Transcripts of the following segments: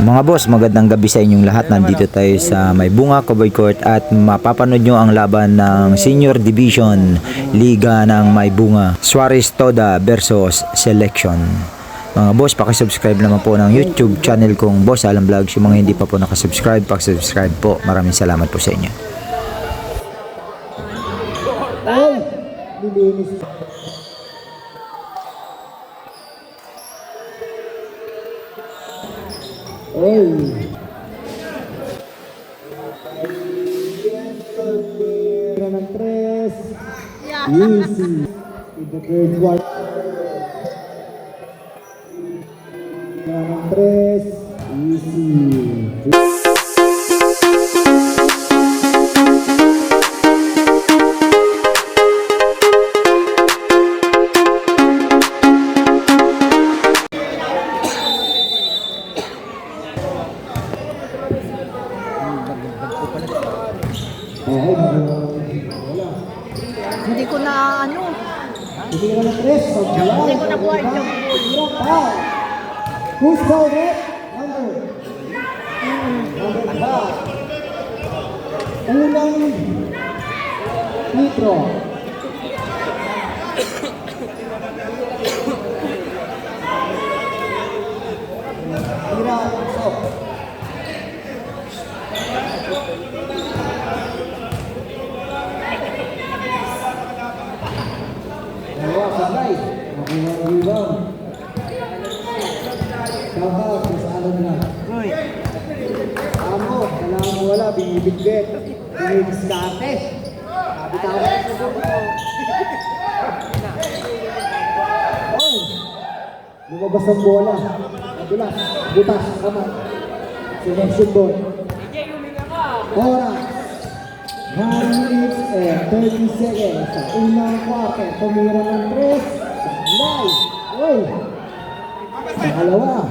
Mga boss, magandang gabi sa inyong lahat. Nandito tayo sa May Bunga, Cowboy Court at mapapanood nyo ang laban ng Senior Division Liga ng May Bunga, Suarez Toda versus Selection. Mga boss, pakisubscribe naman po ng YouTube channel kong Boss Alam Vlogs. Yung mga hindi pa po nakasubscribe, pakisubscribe po. Maraming salamat po sa inyo. Ay, nilinis. Ay. Tira ng tres. Easy. In the third quarter. Tira ng tres. Easy. Hindi ko na ano. Hindi ka na tres. Hindi ko na buhay yung Who's called it? Number 5. Unang litro. Tira, stop. Dalawa, sabay. Nakuha ang rebound. Shout out, sa alam na. Amo, kailangan mo wala, binibigit. Binibiskate. Bitawan sa subo. Oh! Lumabas ang bola. Madulas, butas, kamay. Selection ball. Oras. 1 minute and 30 seconds sa unang quarter. Tumira ng 3. Sablay. Uy! Pangalawa.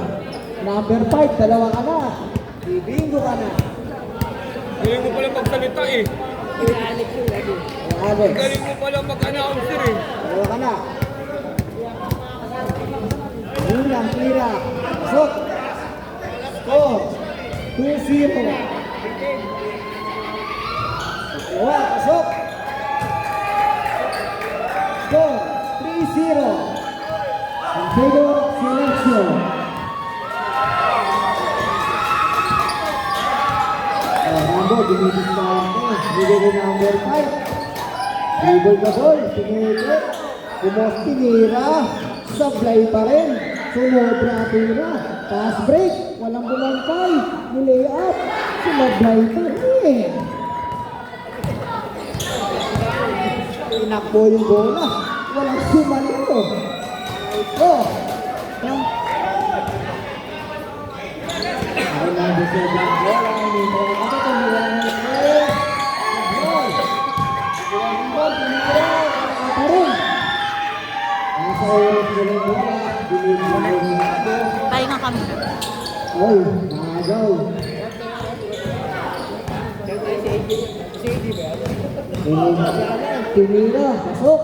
Number 5, dalawa ka na. Bibingo ka na. Galing mo pala magsalita eh. Alex. Galing mo pala mag-announcer eh. Dalawa ka na. Unang tira. Pasok. Score. 2-0. Dalawa. Pasok. Score. 3-0. In favor of Selection. Rambo, dinibis na ako. Bigay ko number 5. Dribble the ball. Pinili. Pumos tinira. Sablay pa rin. Sumobra tira. Pass break. Walang bumangkay. Nilay up. Sumablay pa rin. Tinakbo yung bola. Walang sumalo. Oh. Yung ay number 7 bola. Nito ako tumira ng tres. Ball. Ball. Tinira. Pa rin. Nasa oras ko ng bola. Binigyan ko ng ito. pahinga kami. Ay, nagaw. Tinira, pasok.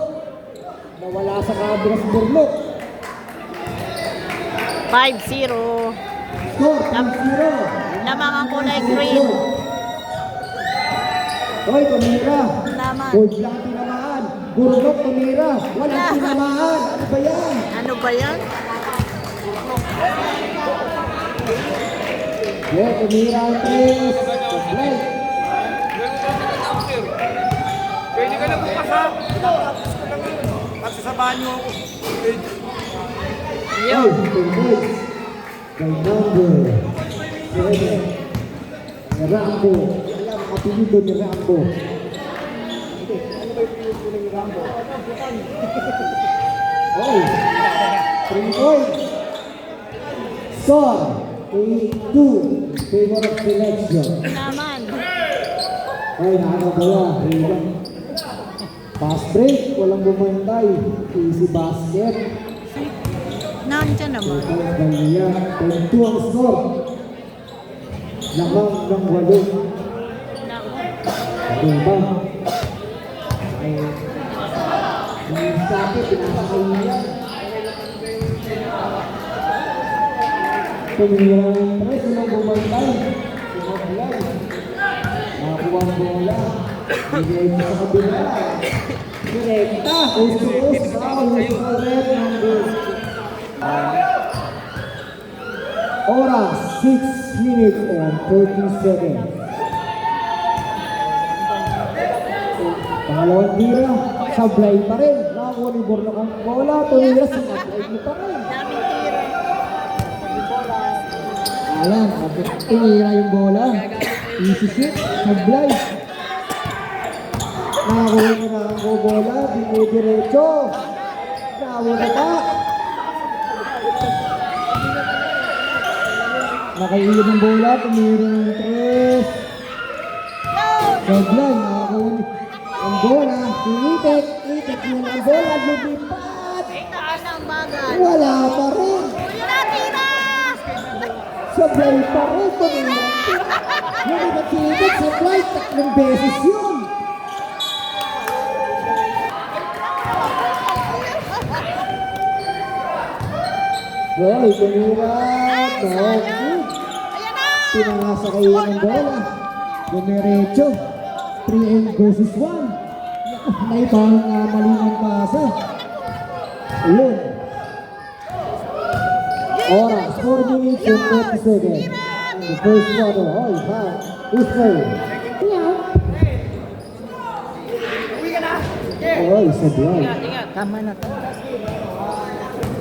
Nawala sa kabras burlok. 5-0. Score, 3-0. Lamang ang kulay green. Hoy, tumira. Laman. Gold lang tinamaan. Burlok, tumira. Walang tinamaan. Ano ba yan? Ano ba yan? Yeah, tumira ang tres. Sablay. Galing mo pala mag-announcer. Pwede ka na bukas ha. Pagsasabahan niyo ako. Yo, Tumboy. Kay number 7. Rambo. Alam, kapilido ni Rambo. Oh, 3 points. Score, 8-2. Favor of Selection. Naman. Ay, nakakagawa. Pass break, walang bumantay. Easy basket. Nandiyan naman. Total Galiya, 10-2 ang score. Lamang ng 8. Diba? Ay, yung sakit, pinasakay niya. tumira ng tres, walang bumantay. Sumablay. Nakakuha ang bola. Bigay sa kabila. Direkta. Post-to-post. Foul. Red number. Oras, 6 minutes and 30 seconds. Pangalawang tira, sablay pa rin. Nakakuha ni Bornok ang bola, tumira, sumablay mo pa rin. Daming tira. Alan, tumira yung bola. Easy shoot, sablay. Nakakuha niya na ang bola, dinidiretso. Nakakuha pa. Nakaiyon ng bola, tumira ng tres. Sablay, nakakuha ni ang bola, tinitik, itik mo ang bola, lumipat. Taas ang bagal. Wala pa rin. Tira, tira! Sablay pa rin, tumira. Hindi ba tinitik, sablay, 3 beses yun. Boy, tumira. Ayan na! Pinangasa kayo ng bola. Dumiretso. 3 versus 1. Naipahang mali ng pasa. Ayun. Oras, 4 minutes and 30 seconds. In the first quarter. Hoy, ha. Who's playing? Oy, sablay. Tama na to.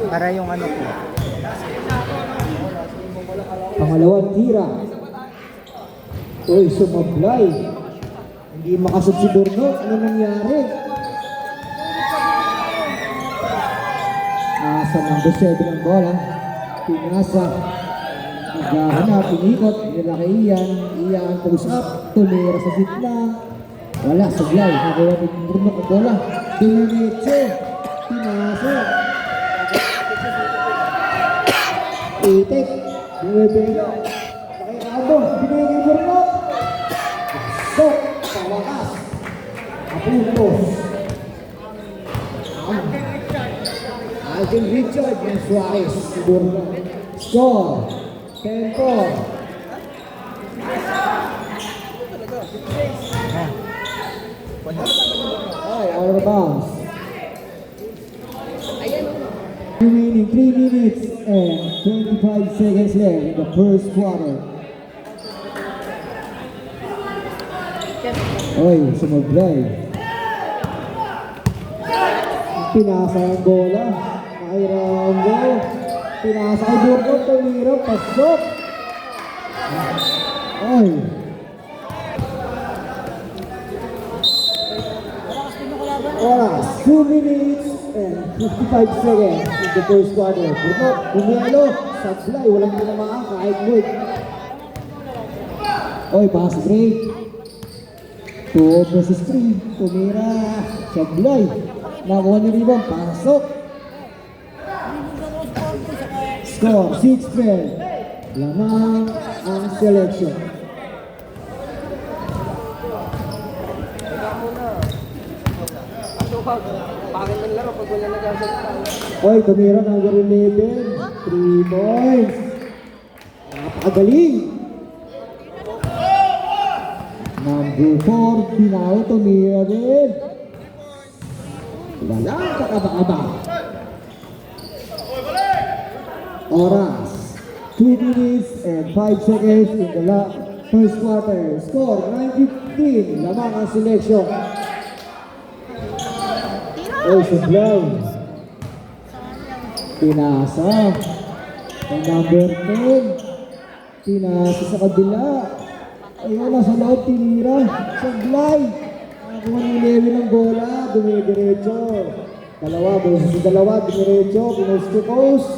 Para yung ano ko. Pangalawang tira. Uy, sumablay. Hindi makasot si Bornok. Ano nangyari? Nasa number 7 ang bola. Pinasa. Naghahanap, pinikot. Nilaki Ian. Ian, push up. Tumira sa gitna. Wala, sablay. Nagawa ni Bornok ang bola. Dumiretso. Pinasa. Itik. Bumibigay. Pakiabo. Binigay ni Bornok. So, pawakas. Apuntos. Alvin Richard ng Suarez. Bornok. Score. Tempo. Ay, out of bounds. Remaining 3 minutes and 25 seconds left in the first quarter. Oy, sumablay. Pinasa ang bola. Nakairambo. Pinasa kay Burgos. Tumira. Pasok. Oy. Oras, 2 minutes and 55 seconds in the first quarter. Burgos, bumelo. Sablay. Walang tinamaan kahit good. Oy, pass break. 2 versus 3. Tumira. Sablay. Nakuha ni Ribon. Pasok. Score 6-12. Lamang ang selection. Bakit ng laro pag wala nagsasalita? Oy, tumira number 11. 3 points. Napakagaling. Number 4, Pinao, tumira din. Walang kakaba-kaba. Oras, 2 minutes and 5 seconds in the first quarter. Score, 9-15. Lamang ang selection. Oy, sablay. Pinasa. Ang number 10. Pinasa sa kabila. Ayun, nasa loob, tinira. Sablay. Nakakuha ni Lewi ng bola. Dumidiretso. Dalawa, versus sa dalawa. Dumidiretso. Pinost to post.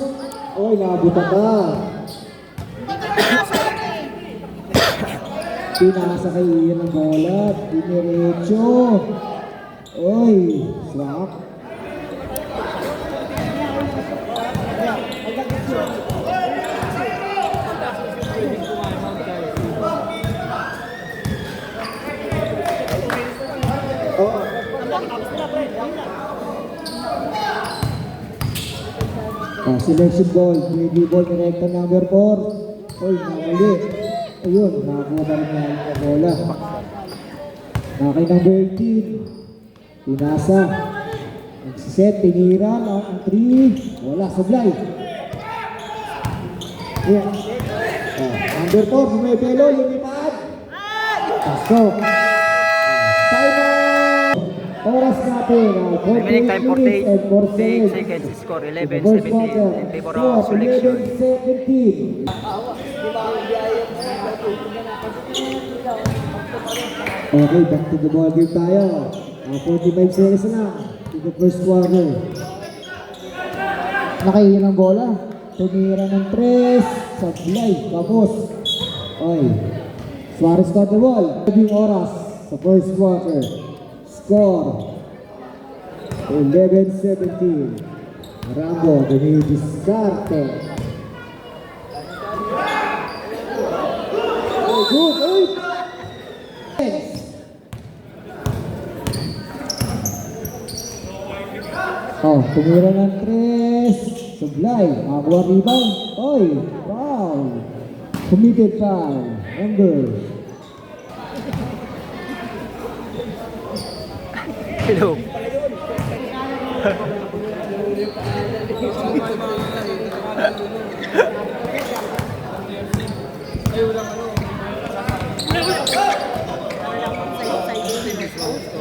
Oy, nabuta ka. Pinasa kay Ian ng bola. Dumidiretso. Oy, swak. Selection ball. Ready ball direkta number 4. Oy, namali. Ayun, nakakuha pa rin niya ang bola. Nakay number 18. Pinasa. Nagsiset, tinira ang 3. Wala, sablay. Ayan. Number 4, bumibelo, lumipad. Pasok. Time out! Oras natin, 48 48 minutes and 4 seconds, score The first quarter, 11-17 in favor score, of selection. 11-17. Okay, back to the ball game tayo. 45 seconds na lang to the first quarter. Nakahihin ang bola. Tumira ng 3. Sablay. Kapos. Oy. Suarez got the ball. Yung oras sa first quarter. Score. 11-17. Rambo, Diskarte. Oh, good. Oy. Oh, tumira ng 3. Sublay. Makakuha rebound. Oy, wow. Committed foul. Number. Hello.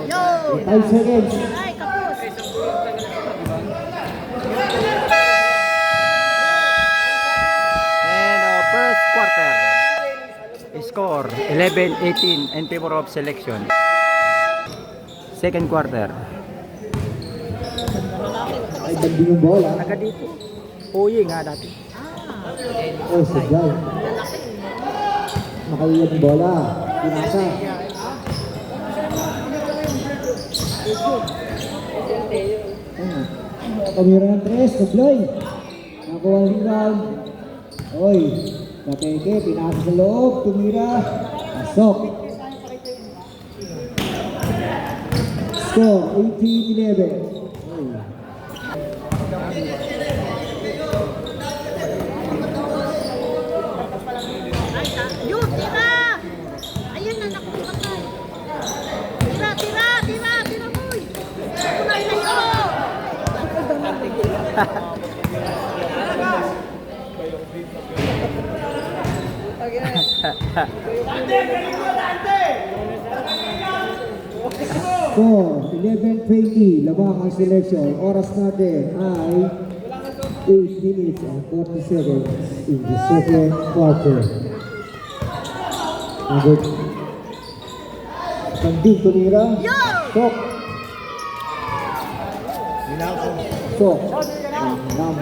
Yo! 5 seconds. Ay, kapos! And first quarter. Score 11-18 in favor of selection. Second quarter. Ay, banding yung bola. Taga dito. Uyi nga dati. Oh, Sublay. Nakahiyan yung bola. Pinasa. Tumira ng 3. Sublay. Nakuha ang rebound. Oy, Kateke, pinasa sa loob. Tumira. Pasok. Score, 18-11. Oy. Yun, tira! Ayun na, nakupatay. Tira, tira, tira, tira mo! Kunay na yun! Score, 11-20. Labang ang selection. Oras natin ay 8 minutes and 40 seconds in the second quarter. Agad. Panding tumira. Sok. Sok. Ram.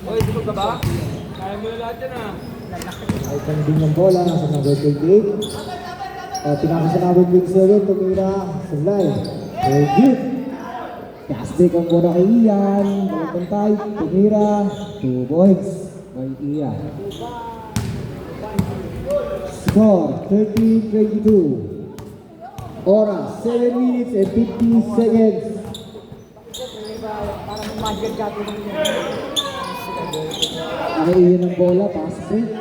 Oy, sumag ka ba? Kaya mo na lahat yan ah. Ay panding ng bola. Nasa number 28. Pinaka sa number 27. Tumira. Sablay. Very good. Kastik ang bola kay Ian. Balapantay. Tumira. 2 points. By Ian. Score 13-22. Oras 7 minutes and 50 seconds. Nakaiyan ng bola, pass break.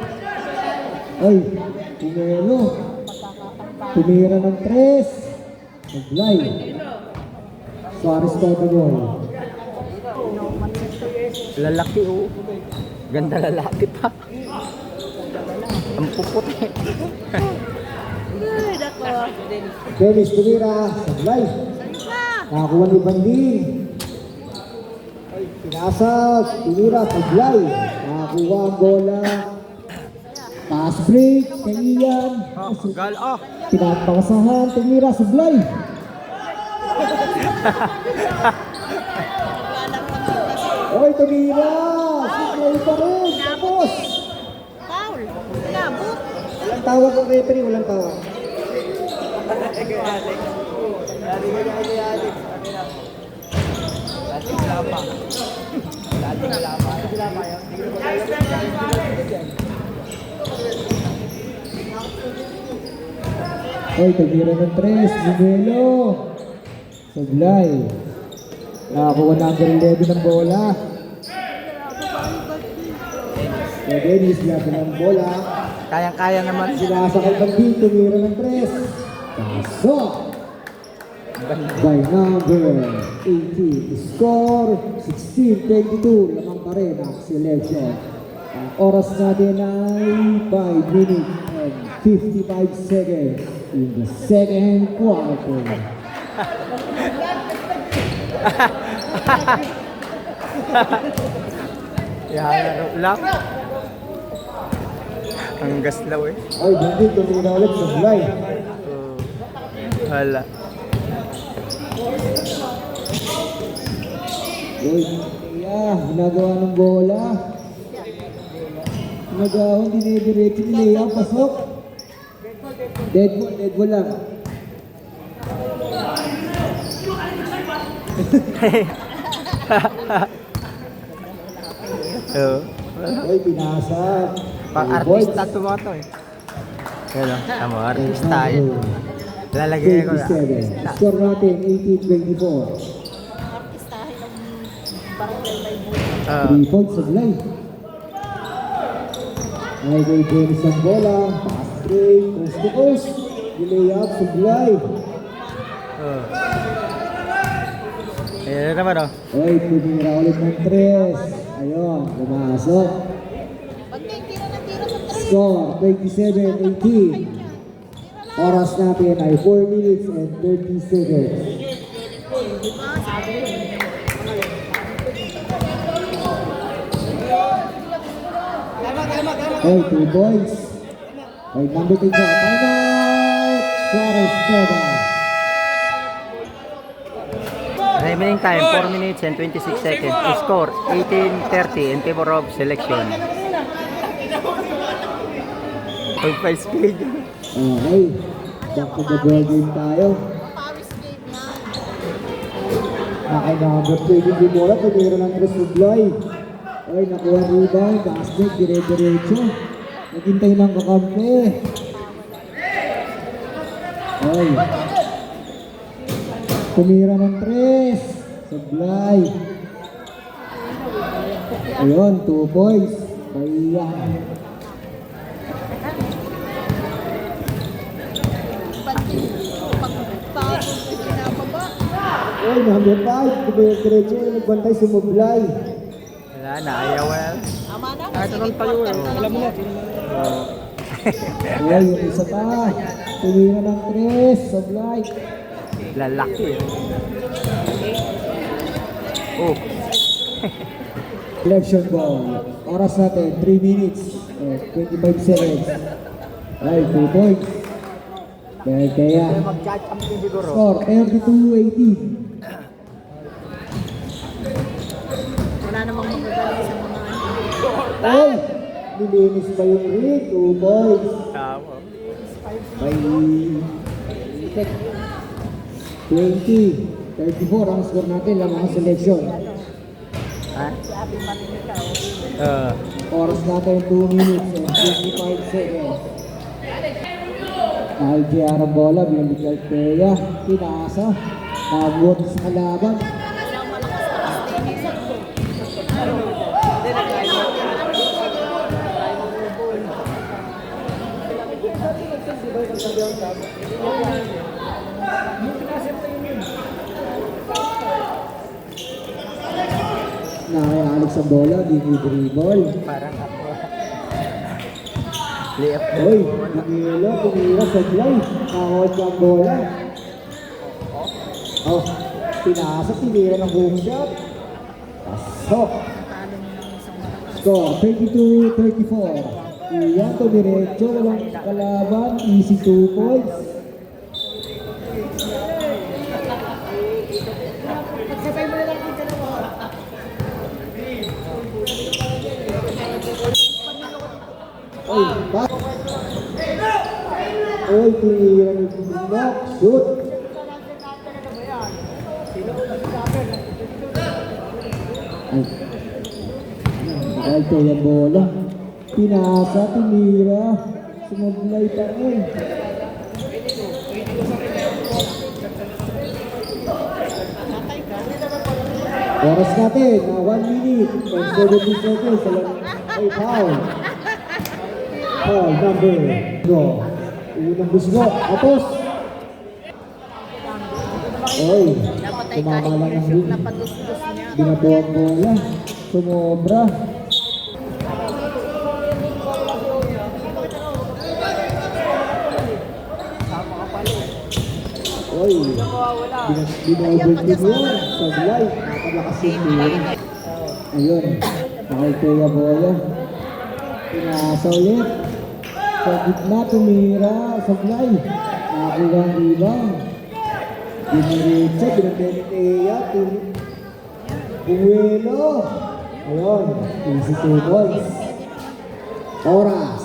Ay, Tumelo. Tumira ng 3. Naglay. Suarez to the ball. Lalaki oh. Ganda lalaki pa. Ang puputi. Ay, dako. Dennis tumira. Naglay. Nakakuha ni Banding. Pinasag. Tumira. Naglay. Nakakuha ang bola. Pass break. Kay Ian. Gal ah. Pinapakasahan. Tumira. Sablay. Oy, tumira! Sablay pa rin! Tapos! Foul. Labot. Walang tawag ang referee, walang tawag. Oy, tagira ng 3. Miguelo. Sablay. Nakakuha number 11 ng bola. So, Dennis, lahat ng bola. Kayang-kaya naman. Sinasakay ng beat, tumira ng 3. Pasok! By number 18. Score 16-22. Lamang pa rin ang selection. Ang oras natin ay 5 minutes and 55 seconds in the second quarter. Yan, lang. Ang gaslaw eh. Ay, hindi, tumira ulit sa fly. Wala. Uy, ginagawa ng bola. Ginagawa, dinidiretso ni Lea, pasok. Dead ball lang. Oo. Uy, pinasa. Pang artista tumoto eh. Hello, tama, artista yun. Lalagay ko na. 27. Score natin, 18-24. Artistahin ng barangay may buhay. 3 points of life. Ay, kay Dennis ang bola. Pass break, coast to coast. Delay up, sublay. Ayan naman oh. Ay, tumira ulit ng 3. Ayun, pumasok. Pagka tira ng tira sa 3. Score, 27-18. Oras natin ay 4 minutes and 30 seconds. Ay, 2 points. Ay, number 3 ko. Time out! Suarez Toda. Remaining time, 4 minutes and 26 seconds. Score, 18-30 in favor of selection. Pag-5 speed. Okay. Back to the ball game tayo. Paris game na. Nakay number 20 di bola. Tumira ng Chris Rubloy. Ay, nakuha ang rebound. Basket, dire-diretso. Naghintay ng kakampi. Ay. Tumira ng 3. Sablay. Ayun, 2 points. Bayan. Pagpapagod pinababa. Ay, number 5. Dire-diretso. Nagbantay si Mublay. Wala na, ayaw well. Ama na. Kahit anong tayo eh. Alam mo na. Ay, yung isa pa. Tumira ng 3. Sablay. Lalaki eh. Oh. Election ball. Oras natin, 3 minutes and 25 seconds. Ay, 2 points. Kaya, Mag-judge ang siguro. score, 32-18. Wala namang magagaling sa mga Ay, nilinis pa yung rig, 2 points. Tama. By 20-34 ang score natin lang ang selection. Ha? Oras natin, 2 minutes and 25 seconds. LJR ang bola, binalik kay Altea, pinasa, nabuhat sa kalaban. Alex ang bola, dribble. Parang ako. Layup. Hoy, Miguelo, tumira sa fly. Nakawad ang bola. Oh, pinasa, tinira ng home shot. Pasok. Score, 32-34. Iyan to diretso, walang kalaban, easy 2 points. Oy, back. Oy, tinira ng block, shoot. Ay, nakaalto yung bola. Pinasa, tinira. Sumublay pa rin. Oras natin na 1 minute and 17 seconds. Ay, foul. Foul number. Go. Unang busgo. Tapos. Oy. Dapat ay Tumama lang kahit ang ring. napadustos niya. Binabuo ang bola. Sumobra. Oy. Binovertin yun. Sablay. Nakalakas yung tira. Ayun. Nakikita bola. Pinasa ulit. Sa gitna tumira. Sablay. Nakakuha ang rebound. Diniritsa. Binagdenitea. Buwelo. Ayun. Easy 2 points. Oras.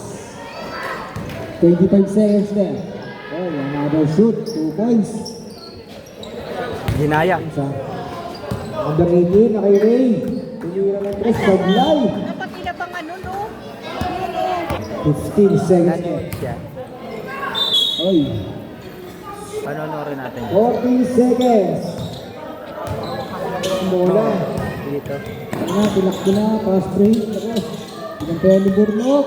25 seconds there. Oh, another shoot. 2 points. Ginaya. Sa number 18 na kay Ray. Tumira ng tres. Sablay. Dapat ilabang ano, no? 15 seconds there. Siya. Oy. Panonorin natin. 40 seconds. Bola. Dito. Ano, tinakbo na. Pass break. Tapos. Pinantayan ni Burnok.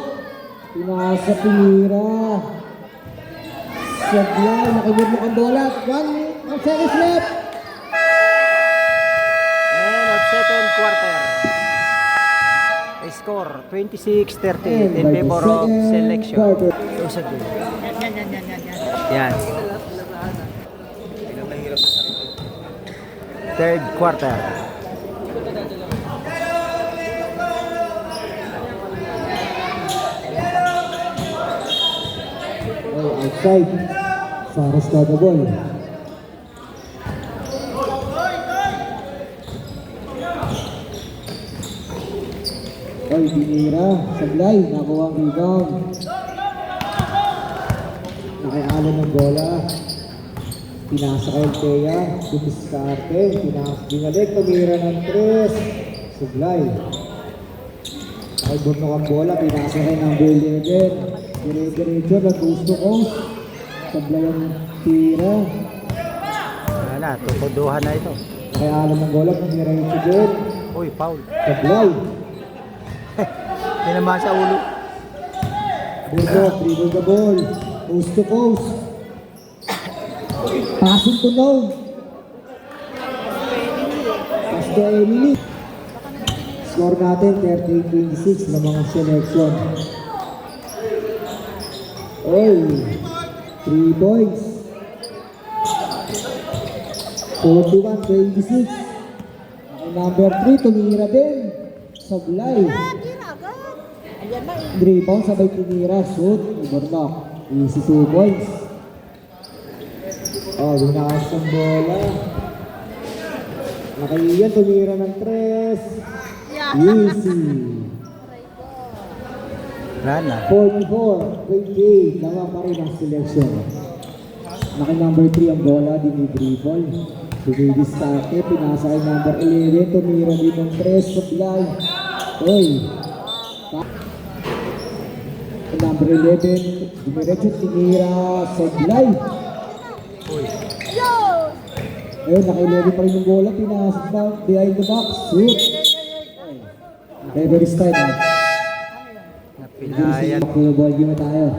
Pinasa Pinira. Sablay. Nakiburnok ang bola. 1 seconds left. And of second quarter. Score 26-30 in favor of selection. Usag din. Yan. Yan. Third quarter. Outside. Saras na the ball. Oy, Binira. Sablay. Nakuha ang rebound. Nakialam ng bola. Pinasa kay Altea. Dumiskarte. Binalik. Tumira ng tres. Sablay. Nakiburnok ang bola. Pinasa kay number 11. Dire-diretso na gusto ko. Sablay ang tira. Wala na, tutuduhan na ito. Nakialam ng bola. Tumiretso din. Uy, foul. Sablay. Tinamaan sa ulo. Burnok. Dribble the ball. Coast to coast. Passing to Noam. Pass to Emily. Score natin 38-26 ng mga selection. Oy, 3 points. 41-26. Number 3, tumira din. Sablay. Ayan na eh. Rebound sabay tinira. Shoot. Burnok. Easy 2 points. Oh, binakas ang bola. Nakaiyan, tumira ng tres. Easy. Wala na. 44-28. Lawa pa rin ang selection. Naki number 3 ang bola, dinidribble. Dumidistake, pinasa kay number 11. Tumira din ng tres. Supply. Oy. Number 11. Dumiretso, tinira. Supply. Ayun, naka-11 pa rin yung bola. Pinasok pa behind the box. Shoot. Reverse time. Napilayan. Full ball game na tayo.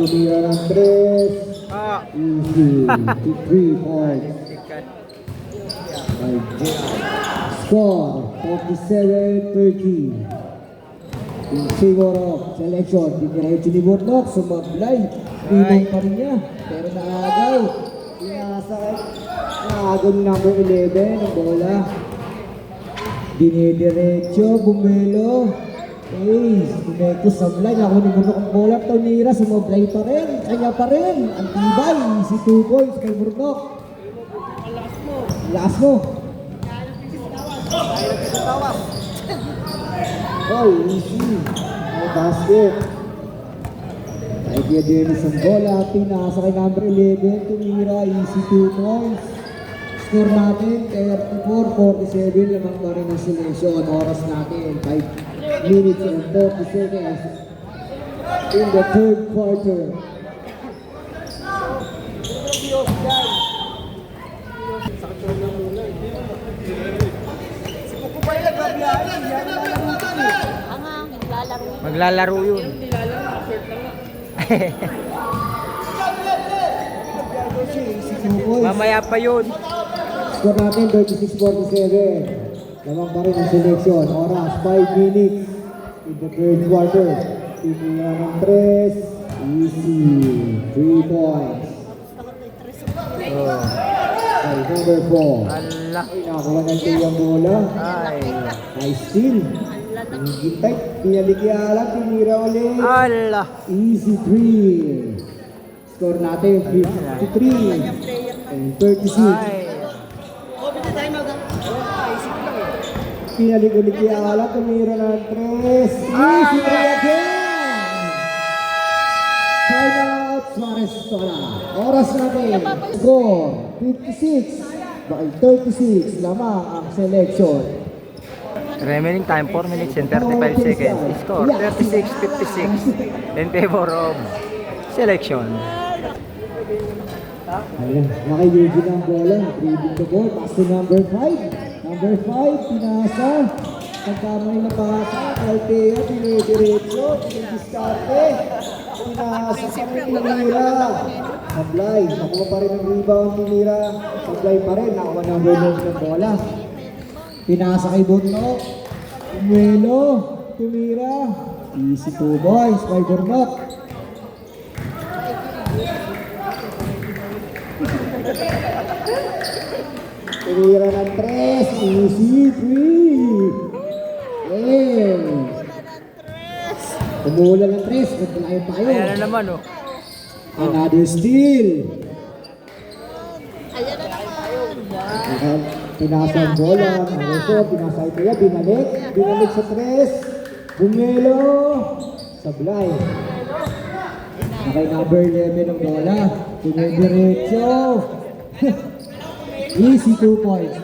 Tumira ng tres. Ah. Easy. 3 points. Score 47-30. In favor of selection. Diretso ni Burnok. Sumablay. Pinong pa rin niya. Pero naagaw. Pinasakay. Naagaw ni number 11. Ang bola. Dinidiretso. Bumelo. Ace. Bumeko sablay. Nakuha ni Burnok ang bola. Tumira. Sumablay pa rin. Kanya pa rin. Ang tibay. Si 2 points kay Burnok. Lakas mo. Oh, easy. No basket. Idea Dennis ang bola. Pinasa kay number 11. Tumira. Easy 2 points. Score natin 34-47. Lamang pa rin ang selection. Oras natin 5 minutes and 40 seconds in the third quarter. Ang lalaro. Maglalaro yun. Mamaya pa yun. Score natin 36-47. Lamang pa rin ang selection. Oras 5 minutes in the third quarter. Tinira ng 3. Easy. 3 points. Oh. Ay, number 4. Ala. Ay, nakakuha ng tiyang bola. Ay. Nice steal. Ang gintay. Pinalikyala. Tinira ulit. Ala. Easy 3. Score natin 53 and 36. Ay. Pinalik-ulit ni Ala, tumira ng 3. Easy 3 again! Time out, Suarez Tola. Oras natin. Score 56 by 36. Lamang ang selection. Remaining time 4 minutes and 35 seconds. Score 36-56 in favor of selection. Ayan, nakayugin ang bola. Dribbling the ball. Pass to number 5. Number 5, pinasa. Pagkamay na pasa. Altea, pinidiretso. Pinidiskarte. Pinasa pa rin Mira. Sablay. Nakuha pa rin ang rebound ni Mira. Sablay pa rin. Nakuha number 9 ng bola. Pinasa kay Burnok. Tumuelo. Tumira. Easy 2 boys by Burnok. Tumira ng 3. Easy 3. Yeah. Tumula ng 3. Magpalayo tayo. Ayan na naman oh. Another steal. Ayan na naman. Pinasa ang bola. Maroso. Pinasa ito yan. Binalik. Binalik sa 3. Bumelo. Sablay. Nakay number 11 ang bola. Tumidiretso. Easy 2 points.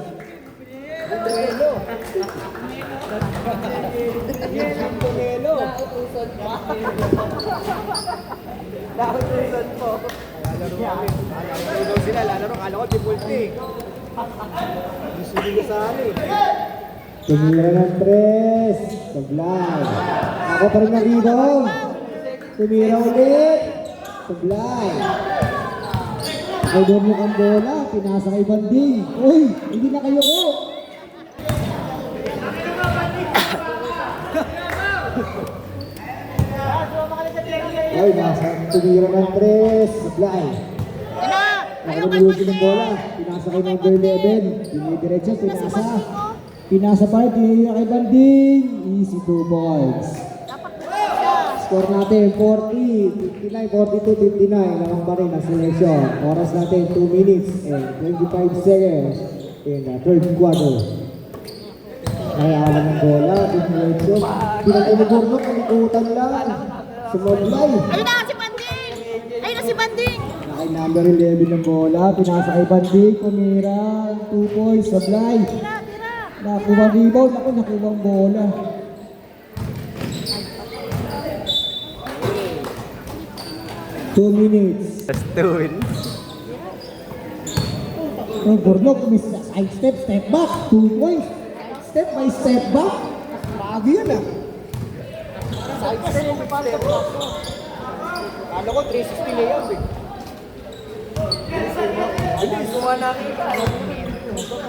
Tumira ng 3. Sablay. Ako pa rin ang rebound. Tumira ulit. Sablay. Ay, doon mo ang bola. Pinasa kay Banding. Uy, hindi na kayo ko. Ay, nasa tumira ng 3. Sablay. Nakalimutin ng bola. Pinasa kay number 11. Dinidiretso, pinasa. Pinasa pa rin, tinira kay Banding. Easy 2 points. Score natin 40, 59, 42, 59. Lamang pa rin ang selection. Oras natin 2 minutes and 25 seconds in the third quarter. Kaya alam ng bola, diniretso. Pinag-inugurnok, kalikutan lang. Sumablay. Ayun na si Banding! Ayun na si Banding! Nakay number 11 ng bola, pinasa kay Banding, kumira, 2 points, sablay. Tira! Nakuha rebound, nakuha ang bola. Two minutes. Just do it. Oh, Burnok, miss side step, step back, 2 points. Step by step back. Bago yun ah. Side step mo pa rin. Kala ko 360 layup eh. Bilis, kuha nakita.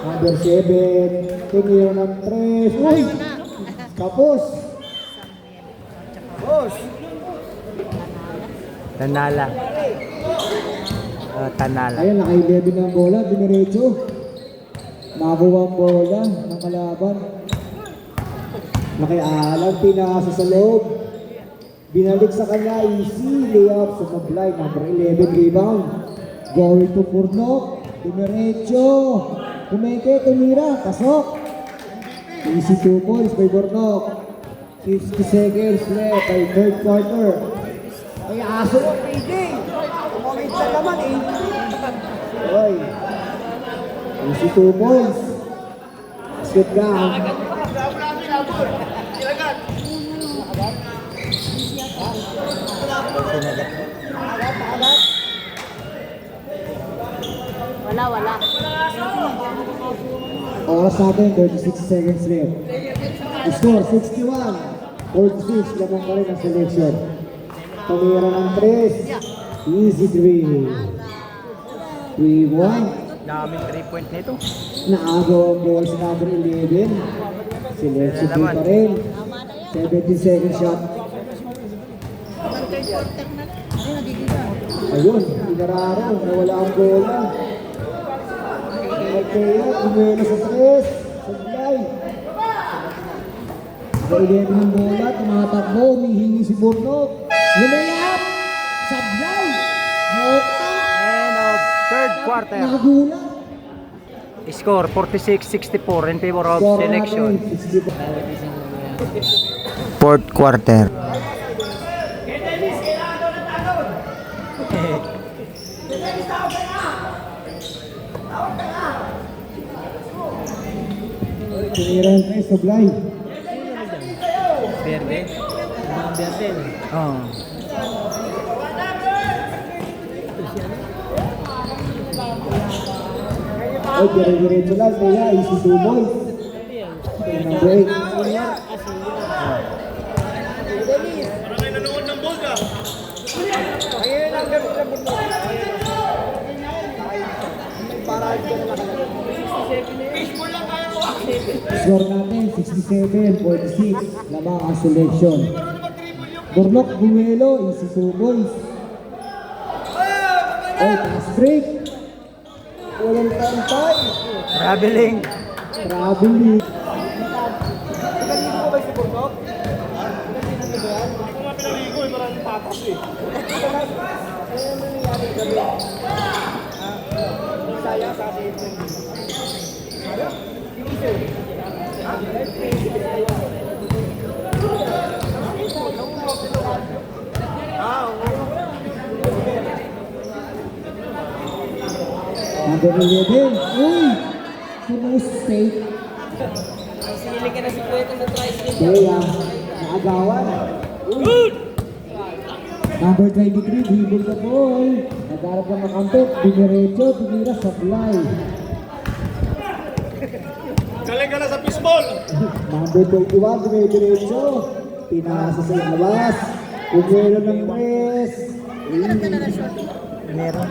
Number 7, tumira ng 3. Uy! Kapos! Boss! Tanala. Tanala. Ayun, naka-11 ng bola, diniretso. Nakuha ang bola ng kalaban. Nakialam, pinasa sa loob. Binalik sa kanya, easy, layup sa Sablay, number 11 rebound. Going to Burnok, diniretso. Kumeke, tumira, pasok. Easy 2 points by Burnok. 50 seconds left by third quarter. Ay, aso mo, PJ. Kumamit sa laman, eh. Oy. Easy 2 points. Sit down. Wala. Oras natin, 36 seconds left. Score 61. 46. Lamang pa rin ang selection. Tumira ng 3. Easy 3. 3-1. Daming 3 point nito. Naagaw ang ball sa number 11. Selection din pa rin. 17 second shot. Ayun, inararo. Nawala ang bola. Okay, Gumelo sa 3. Sablay. Balihan ng bola, tumatakbo, humihingi si Burnok. Lumayap! Sablay! Mota! End of third quarter. Nakagulat! Score 46-64 in favor of Score selection. natin, 64. Fourth quarter. Tumira ng 3, Sablay. Verde. Oh. Ay, dire-diretso lang. Kaya, easy 2 boys. Number 8. Score natin, 67-46. Lamang ang selection. Burnok, Gumelo, easy 2 boys. Ay, pass break. Walang tantay. Traveling. Traveling. Number 11. Uy! Sumus state. Sinili ka na si Kuweta sa tricycle. Kaya, naagawan. Uy! Number 23, dribble the ball. Nagharap ng makampit. Diniretso, tumira sa fly. Galing ka na sa baseball! Number 21, dumidiretso. Pinasa sa labas. Kumelo ng press. Meron.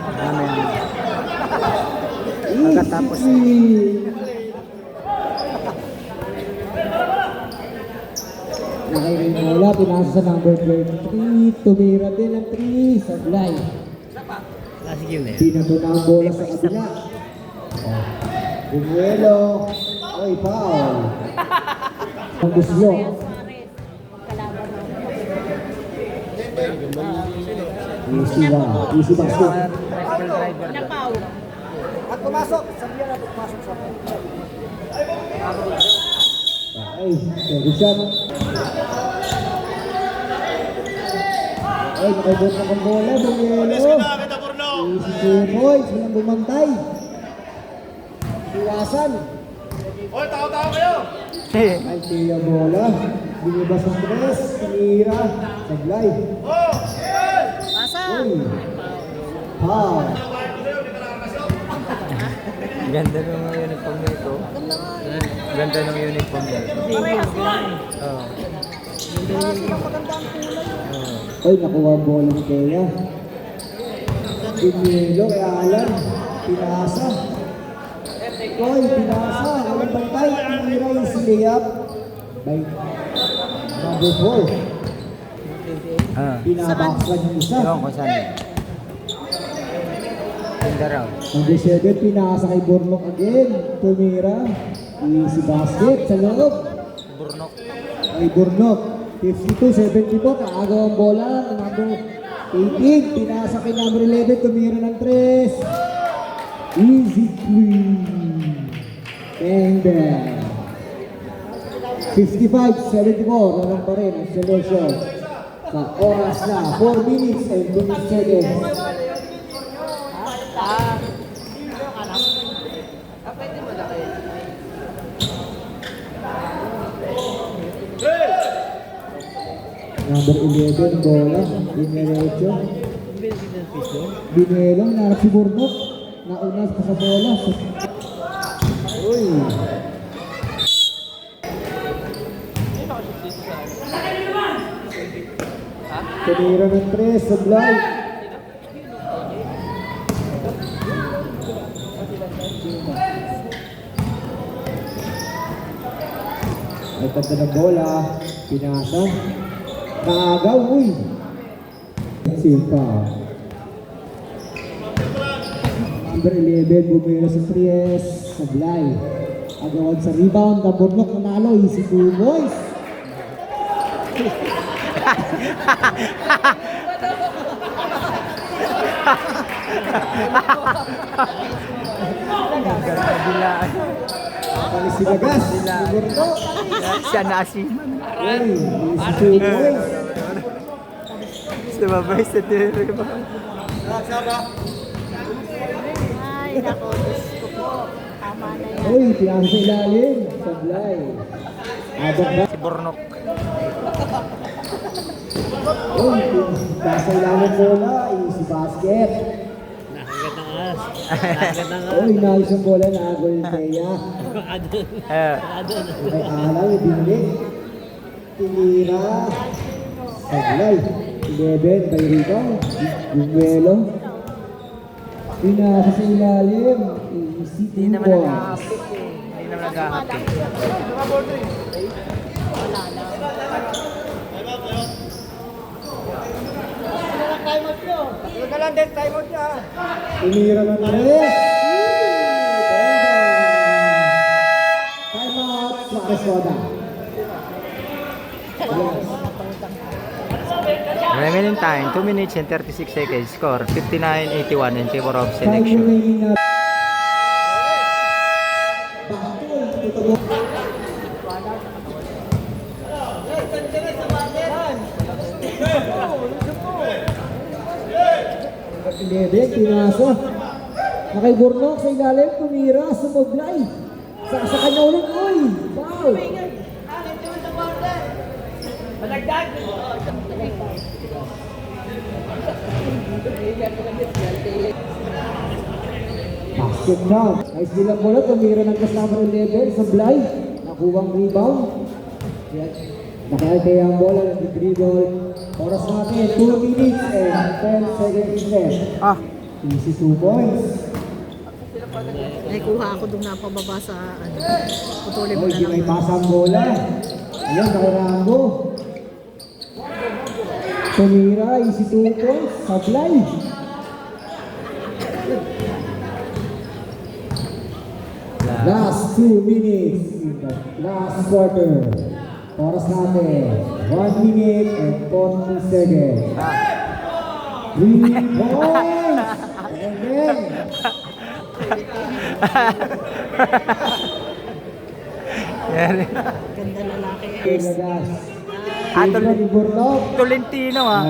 Pagkatapos. Nakairing bola, pinasa sa number 23. Tumira din ang 3. Sablay. Pinato na ang bola sa kabila. Bumuelo. Oy, foul. Ang gusto. Easy basket. Napaw. At pumasok. Sabihan na pumasok sa Ay, second shot. Ay, nakaibot na kang bola. Bumuelo. Kita Burno! Easy 2 boys. Walang bumantay. Iwasan. Hoy, tao-tao kayo! Ay, tiya bola. Binibas ang press. Tinira. Sablay. Oh! Pasa. Uy. Foul. Ganda ng uniform nito. Ganda ng uniform nito. Parehas lang. Oh. Ay, nakuha ang bola ni Kaya. Pinilo kay Alan. Pinasa. Oy, pinasa. Walang bantay. Tinira yung si layup. By number 4. Pinabaksan yung isa. Ewan ko saan. Pindaraw. Number 7, pinasa kay Burnok again. Tumira. Easy basket sa loob. Burnok. Ay Burnok. 52-74. Naagaw ang bola. Number 18. Pinasa kay number 11. Tumira ng 3. Easy 3. And then 55-74. Nalang pa rin ang selection. Sa oras na 4 minutes and 20 seconds. Number 11, bola. Dinerecho. Binelong, narap si Burnok. Naunas pa sa bola. Uy. Tumira ng 3, Sablay. Ay tanda ng bola. Pinasa. Naagaw, uy. Simpa. Number 11, bumira sa 3S. Sablay. Agawan sa rebound. Naburnok, nanalo. Easy 2 boys. Palis si Bagas. Burnok. Siya na asiman. Uy, easy 2 boys. Sumabay sa tiro ba? Ay, nako, Diyos ko po. Tama na yan. Uy, pinasa sa ilalim. Sablay. Abot na. Si Bornok. Uy, pinasa ilalim bola. Easy basket. Uy, naalis ang bola. Naagol yung Teya. Eh, May alaw, ibinili. Tinira. Sablay. 11, by rebound. Gumelo. Pinasa sa ilalim. Easy hindi 2 naman points. nag-a-hapik eh. Hindi naman nag-a-hapik. Ito na lang din, time out niya. Tinira ng 3. Time out. Suarez Soda. Remaining time, 2 minutes and 36 seconds. Score, 59-81 in favor of Time selection. remaining na. Batul. Ito mo. Lebe, pinasa. Nakay Burnok sa ilalim, tumira, sumablay. Sa kanya ulit, uy! Foul! Basket na. Nice bilang bola, tumira ng kasama ng level, sablay. Nakuwang rebound. Yan. Nakayagay ang bola ng dribble. Oras natin, 2 minutes and 10 seconds left. Ah, Easy 2 points. Ay, kuha ako doon na pababa sa ano. Putulin mo Oy, na di may lang. pasa ang bola. Ayan, nakarambo. Tumira, easy 2 points. Sablay. Last 2 minutes in the last quarter. Oras natin, 1 minute and 40 seconds. 3 points! And then, yan. Ganda lalaki. Ilagas. Atol- Ito ni Burnok. Tolentino ah.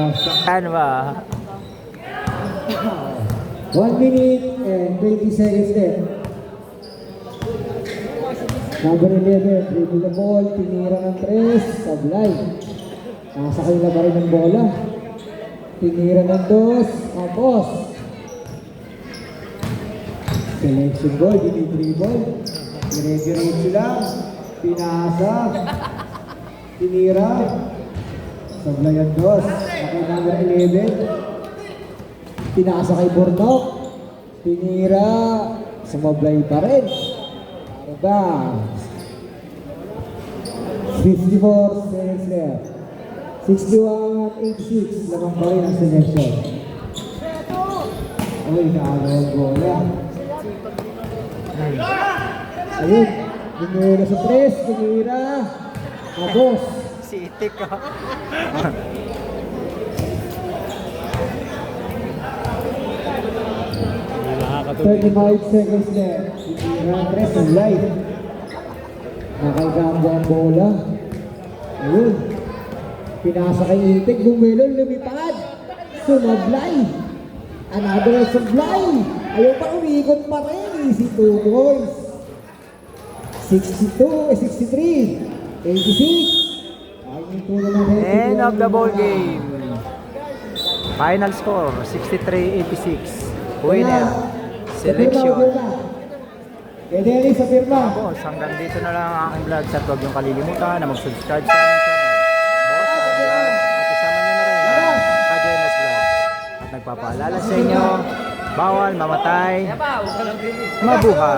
Ano ba? 1 minute and 20 seconds left. Number 11, dribble the ball, tinira ng 3, sablay. Nasa kanila pa rin ang bola. Tinira ng 2, kapos. Selection ball, dinidribble. Dire-diretso lang. Pinasa. Tinira. Sablay ang 2. Ako number 11. Pinasa kay Burnok. Tinira. Sumablay pa rin. Rebound. 54 seconds left. 61-86. Lamang pa rin ang selection. Uy, naano ang bola. Ayun. Bumula sa 3. Tinira. Abos. Si Itik ah. Nakaka 35 seconds left. Tinira ang 3. Ang light. Nakaigambo ang bola. Ayun. Pinasa kay Itik. Bumula. Lumipad. Sumablay. Another sablay. Ayaw pa umikot pa rin. Easy 2 points. 63. 86. Ayun po naman. End of the ball game. Final score, 63-86. Winner, selection. Pwede rin sa firma. Boss, hanggang dito na lang ang aking vlog. At huwag niyong kalilimutan na mag-subscribe sa aming channel. Boss, ang vlog. At isama niyo na rin ang Paalala sa inyo, bawal mamatay, mabuhay.